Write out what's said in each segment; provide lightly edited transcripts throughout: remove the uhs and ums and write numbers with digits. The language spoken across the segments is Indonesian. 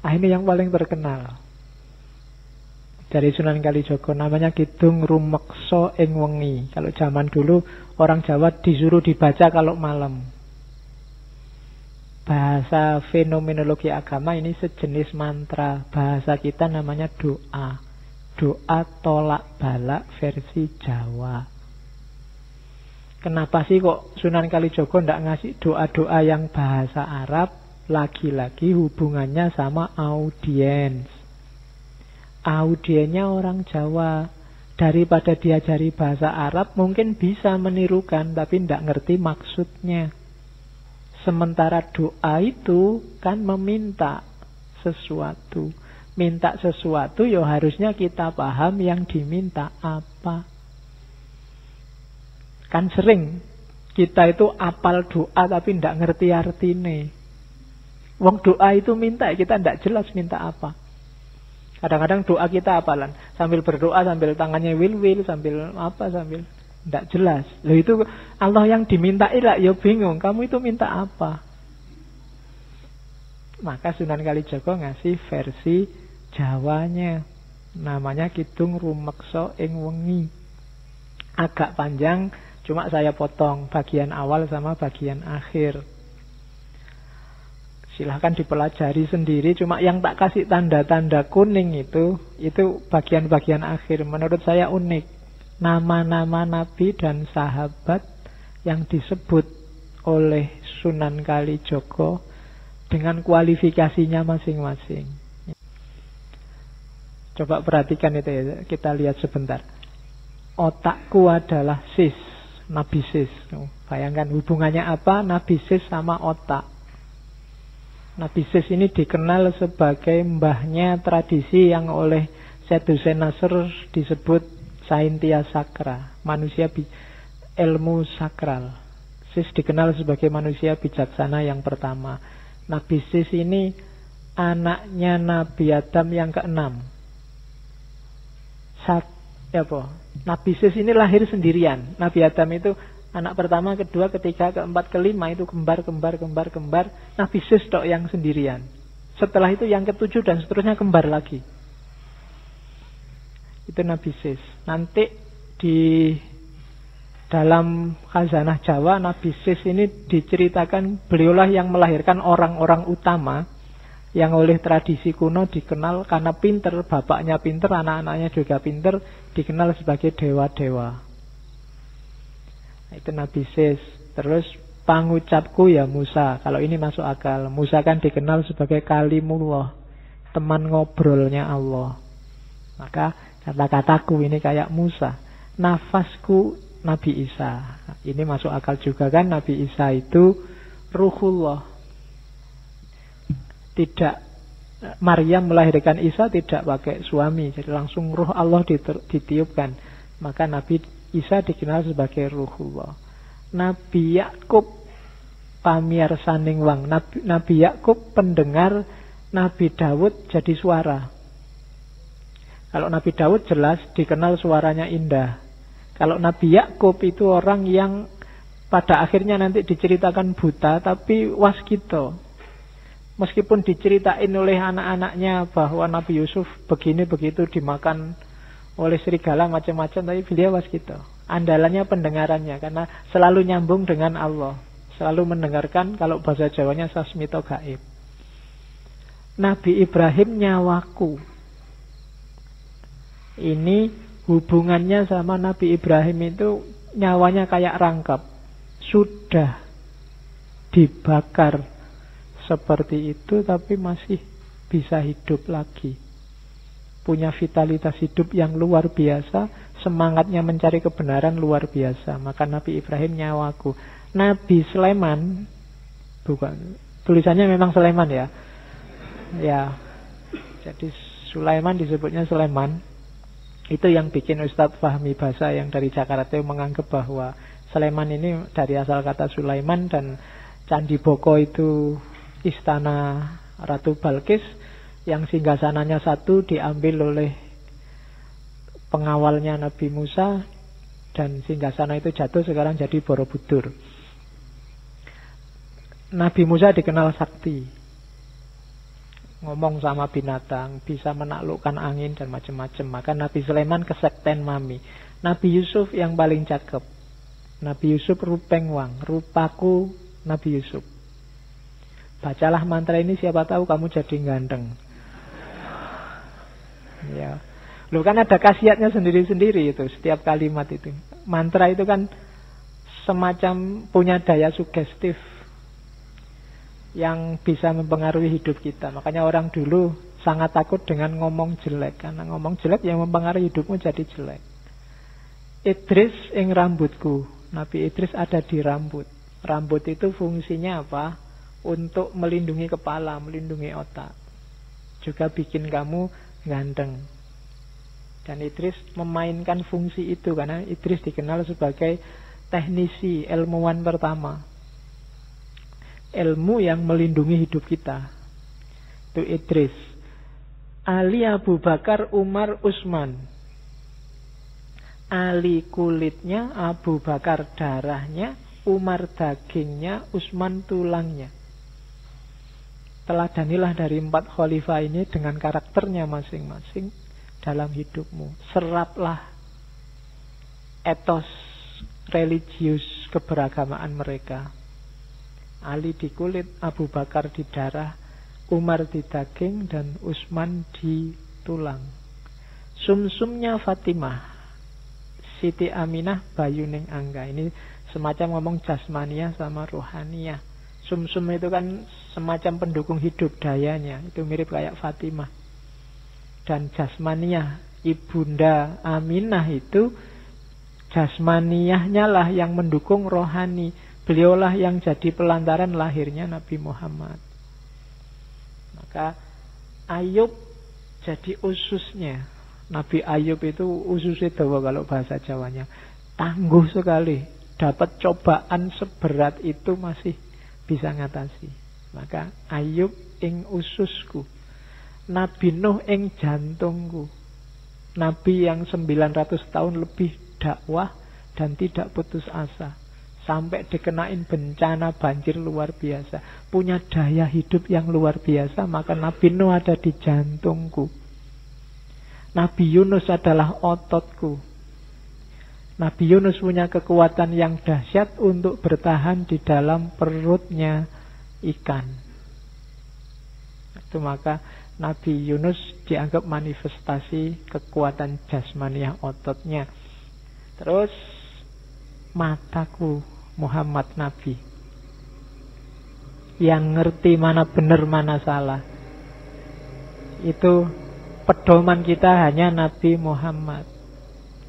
Ini yang paling terkenal dari Sunan Kalijaga, namanya Kidung Rumeksa ing Wengi. Kalau zaman dulu orang Jawa disuruh dibaca kalau malam. Bahasa fenomenologi agama ini sejenis mantra. Bahasa kita namanya doa. Doa tolak balak versi Jawa. Kenapa sih kok Sunan Kalijaga tidak ngasih doa-doa yang bahasa Arab? Lagi-lagi hubungannya sama audiens. Audiennya orang Jawa. Daripada diajari bahasa Arab, mungkin bisa menirukan, tapi tidak ngerti maksudnya. Sementara doa itu kan meminta sesuatu. Minta sesuatu ya harusnya kita paham yang diminta apa. Kan sering kita itu apal doa tapi tidak ngerti artinya. Wong doa itu minta, kita tidak jelas minta apa. Kadang-kadang doa kita apalan, sambil berdoa, sambil tangannya wil-wil, sambil apa, sambil tidak jelas. Loh itu Allah yang dimintai lah, ya bingung, kamu itu minta apa? Maka Sunan Kalijaga ngasih versi Jawanya, namanya Kidung Rumeksa ing Wengi. Agak panjang, cuma saya potong bagian awal sama bagian akhir. Silahkan dipelajari sendiri. Cuma yang tak kasih tanda-tanda kuning itu bagian-bagian akhir. Menurut saya unik. Nama-nama nabi dan sahabat yang disebut oleh Sunan Kalijaga dengan kualifikasinya masing-masing. Coba perhatikan itu ya. Kita lihat sebentar. Otakku adalah sis. Nabi sis. Bayangkan hubungannya apa Nabi sis sama otak. Nabi Sis ini dikenal sebagai mbahnya tradisi yang oleh Syed Hussein Nasr disebut Saintia Sakra, manusia ilmu sakral. Sis dikenal sebagai manusia bijaksana yang pertama. Nabi Sis ini anaknya Nabi Adam yang ke-6. Nabi Sis ini lahir sendirian. Nabi Adam itu anak pertama, kedua, ketiga, keempat, kelima itu kembar. Nabi Sis tok yang sendirian. Setelah itu yang ketujuh dan seterusnya kembar lagi. Itu Nabi Sis. Nanti di dalam Khazanah Jawa, Nabi Sis ini diceritakan beliaulah yang melahirkan orang-orang utama yang oleh tradisi kuno dikenal karena pinter, bapaknya pinter, anak-anaknya juga pinter, dikenal sebagai dewa-dewa. Itu Nabi Sis. Terus pangucapku ya Musa. Kalau ini masuk akal. Musa kan dikenal sebagai kalimullah, teman ngobrolnya Allah. Maka kata-kataku ini kayak Musa. Nafasku Nabi Isa. Ini masuk akal juga kan. Nabi Isa itu ruhullah. Tidak, Maryam melahirkan Isa tidak pakai suami, jadi langsung ruh Allah ditiupkan. Maka Nabi Isa dikenal sebagai ruhullah. Nabi Yakub pamiarsaning wang. Nabi Yakub pendengar. Nabi Daud jadi suara. Kalau Nabi Daud jelas dikenal suaranya indah. Kalau Nabi Yakub itu orang yang pada akhirnya nanti diceritakan buta tapi waskito. Meskipun diceritain oleh anak-anaknya bahwa Nabi Yusuf begini begitu dimakan oleh serigala macam-macam, tapi beliau waskito. Andalannya pendengarannya karena selalu nyambung dengan Allah, selalu mendengarkan. Kalau bahasa Jawanya sasmito gaib. Nabi Ibrahim nyawaku. Ini hubungannya sama Nabi Ibrahim itu nyawanya kayak rangkap, sudah dibakar seperti itu tapi masih bisa hidup lagi. Punya vitalitas hidup yang luar biasa, semangatnya mencari kebenaran luar biasa. Maka Nabi Ibrahim nyawaku. Nabi Sulaiman, bukan, tulisannya memang Sulaiman ya. Ya. Jadi Sulaiman disebutnya Sulaiman. Itu yang bikin Ustadz Fahmi Basa yang dari Jakarta itu menganggap bahwa Sulaiman ini dari asal kata Sulaiman, dan Candi Boko itu istana Ratu Balkis. Yang singgasananya satu diambil oleh pengawalnya Nabi Musa, dan singgasana itu jatuh sekarang jadi Borobudur. Nabi Musa dikenal sakti. ngomong sama binatang, bisa menaklukkan angin dan macam-macam. Maka Nabi Sulaiman kesekten mami. Nabi Yusuf yang paling cakep. Nabi Yusuf rupeng wang, rupaku Nabi Yusuf. Bacalah mantra ini, siapa tahu kamu jadi ganteng. Ya. Loh, kan ada khasiatnya sendiri-sendiri itu, setiap kalimat itu. Mantra itu kan semacam punya daya sugestif yang bisa mempengaruhi hidup kita. Makanya orang dulu sangat takut dengan ngomong jelek, karena ngomong jelek yang mempengaruhi hidupmu jadi jelek. Idris ing rambutku. Nabi Idris ada di rambut. Rambut itu fungsinya apa? Untuk melindungi kepala, melindungi otak. Juga bikin kamu ganteng. Dan Idris memainkan fungsi itu, karena Idris dikenal sebagai teknisi, ilmuwan pertama. Ilmu yang melindungi hidup kita. Itu Idris. Ali, Abu Bakar, Umar, Utsman. Ali kulitnya, Abu Bakar darahnya, Umar dagingnya, Utsman tulangnya. Teladanilah dari 4 khalifah ini dengan karakternya masing-masing dalam hidupmu. Seraplah etos religius keberagamaan mereka. Ali di kulit, Abu Bakar di darah, Umar di daging, dan Utsman di tulang. Sumsumnya Fatimah, Siti Aminah, Bayuning Angga. Ini semacam ngomong jasmaniah sama rohaniah. Sumsum itu kan semacam pendukung hidup dayanya. Itu mirip kayak Fatimah. Dan jasmaniah, Ibunda Aminah itu jasmaniahnya lah yang mendukung rohani. Beliaulah yang jadi pelantaran lahirnya Nabi Muhammad. Maka Ayub jadi ususnya. Nabi Ayub itu ususnya dawa kalau bahasa Jawanya. Tangguh sekali. Dapat cobaan seberat itu masih bisa ngatasi. Maka Ayub ing ususku, Nabi Nuh ing jantungku. Nabi yang 900 tahun lebih dakwah dan tidak putus asa, sampai dikenain bencana banjir luar biasa, punya daya hidup yang luar biasa. Maka Nabi Nuh ada di jantungku. Nabi Yunus adalah ototku. Nabi Yunus punya kekuatan yang dahsyat untuk bertahan di dalam perutnya ikan. Itu maka Nabi Yunus dianggap manifestasi kekuatan jasmaniah ototnya. Terus mataku Muhammad Nabi, yang ngerti mana benar mana salah. Itu pedoman kita hanya Nabi Muhammad.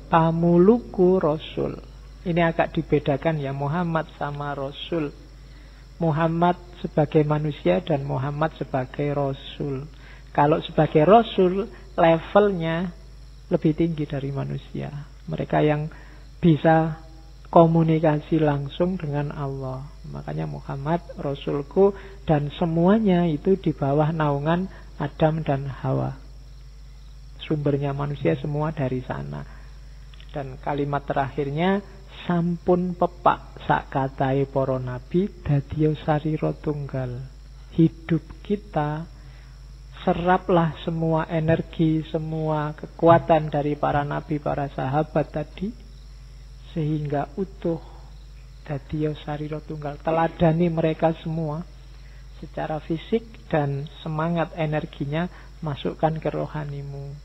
Pamuluku Rasul. Ini agak dibedakan ya, Muhammad sama Rasul. Muhammad sebagai manusia dan Muhammad sebagai Rasul. Kalau sebagai Rasul, levelnya lebih tinggi dari manusia. Mereka yang bisa komunikasi langsung dengan Allah. Makanya Muhammad Rasulku, dan semuanya itu di bawah naungan Adam dan Hawa. Sumbernya manusia semua dari sana. Dan kalimat terakhirnya, sampun pepak sak katai para nabi dadiya sarira tunggal. Hidup kita, seraplah semua energi, semua kekuatan dari para nabi, para sahabat tadi, sehingga utuh dadiya sarira tunggal. Teladani mereka semua secara fisik, dan semangat energinya masukkan ke rohanimu.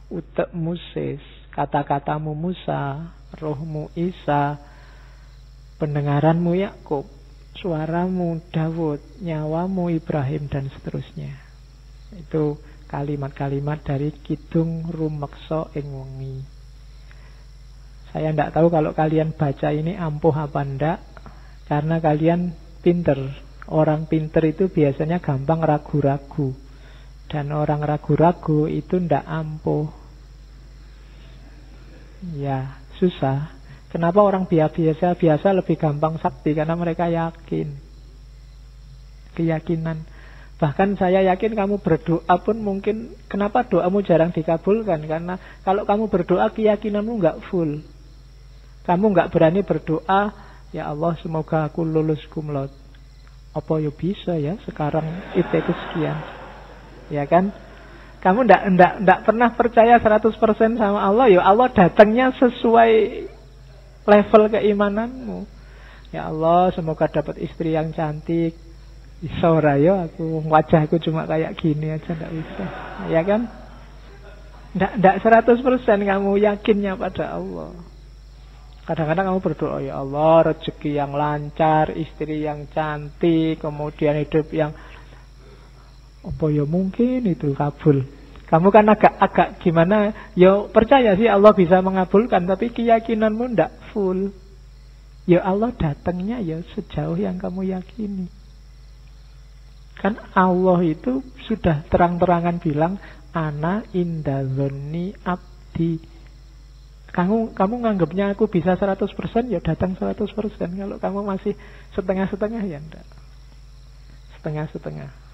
Utekmu Sis, kata-katamu Musa, rohmu Isa, pendengaranmu Yakub, suaramu Daud, nyawamu Ibrahim, dan seterusnya. Itu kalimat-kalimat dari Kidung Rumeksa ing Wengi. Saya tidak tahu kalau kalian baca ini ampuh apa ndak, karena kalian pinter. Orang pinter itu biasanya gampang ragu-ragu, dan orang ragu-ragu itu ndak ampuh. Ya, susah. Kenapa orang biasa lebih gampang sakti? Karena mereka yakin. Keyakinan. Bahkan saya yakin kamu berdoa pun mungkin, kenapa doamu jarang dikabulkan? Karena kalau kamu berdoa, keyakinanmu nggak full. Kamu nggak berani berdoa, ya Allah semoga aku lulus cum laude. Apa ya bisa ya sekarang IPK sekian. Ya kan? Kamu ndak pernah percaya 100% sama Allah, ya Allah datangnya sesuai level keimananmu. Ya Allah, semoga dapat istri yang cantik. Bisa ora ya aku, wajahku cuma kayak gini aja ndak bisa. Ya kan? Ndak 100% kamu yakinnya pada Allah. Kadang-kadang kamu berdoa, ya Allah, rezeki yang lancar, istri yang cantik, kemudian hidup yang apa ya mungkin itu kabul. Kamu kan agak gimana? Ya percaya sih Allah bisa mengabulkan, tapi keyakinanmu ndak full. Ya Allah datangnya ya sejauh yang kamu yakini. Kan Allah itu sudah terang-terangan bilang, ana inda dzonni abdi. Kamu nganggapnya aku bisa 100%, ya datang 100%. Kalau kamu masih setengah-setengah, ya enggak. Setengah-setengah.